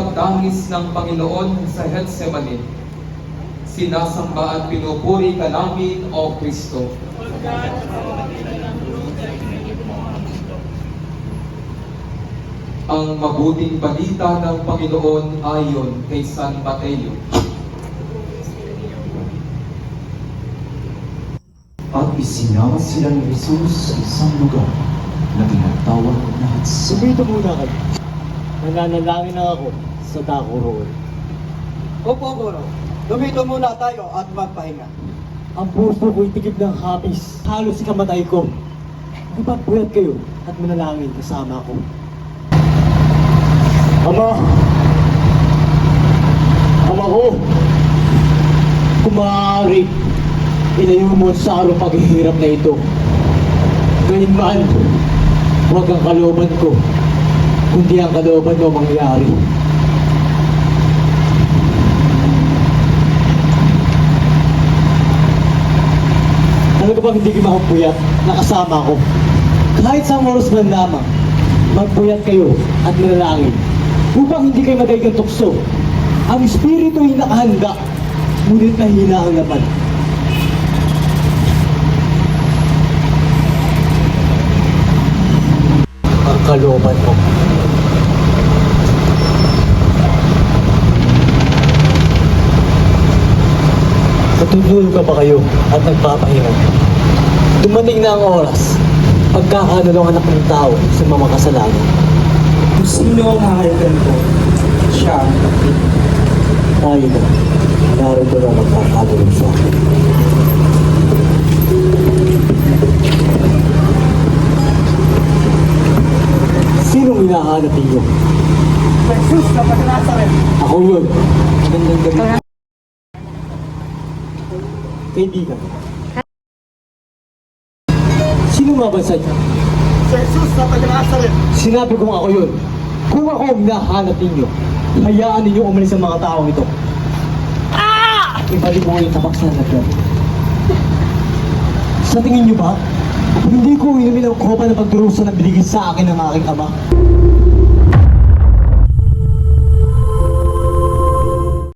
pagdangis ng Panginoon sa Getsemani. Sinasamba at pinupuri ka namin, O Kristo. Ang mabuting balita ng Panginoon ayon kay San Mateo. At isinama sila ni Jesus sa isang lugar na tinatawag na Getsemani. Sumito muna kayo. Nananalangin na ako sa dako roon. Opo, Guro. Dumito muna tayo at magpahinga. Ang puso ko'y tigib ng hapis. Halos ikamatay ko. Ipagpuyat kayo at manalangin kasama ko. Ama! Ama ko! Kung maaari, ilayo mo sa araw paghihirap na ito. Gayunman, huwag ang kalooban ko, kundi ang kalooban mo mangyari. Ano ka bang hindi kayo makapuyat na kasama ko? Kahit sa oras man lamang, magpuyat kayo at manalangin upang hindi kayo madaigang tukso. Ang espiritu ay nakahanda, ngunit nahihina ang laman. Ang kalooban mo. Natutulog ka ba kayo at nagpapahinga? Dumating na ang oras, pagkakadalawang anak ng tao sa mga kasalanan. Kung sino ang hahalikan ko, siya. Tayo na, narito na magkakadalawang sa akin. Sinong hinahanap ninyo? Jesus na Nazaret. Ako yun. Magandang gabi. Kaibigan. Sino mabansa niyo? Jesus na Nazaret. Sinabi kong ako yun. Kung ako ang hinahanap ninyo, hayaan ninyo umalis ang mga taong ito. Ibalik mo yung tabak sa lagyan. Sa tingin niyo ba, kung hindi ko inumin ang kopa na pagdurusa na binigay sa akin ng aking ama,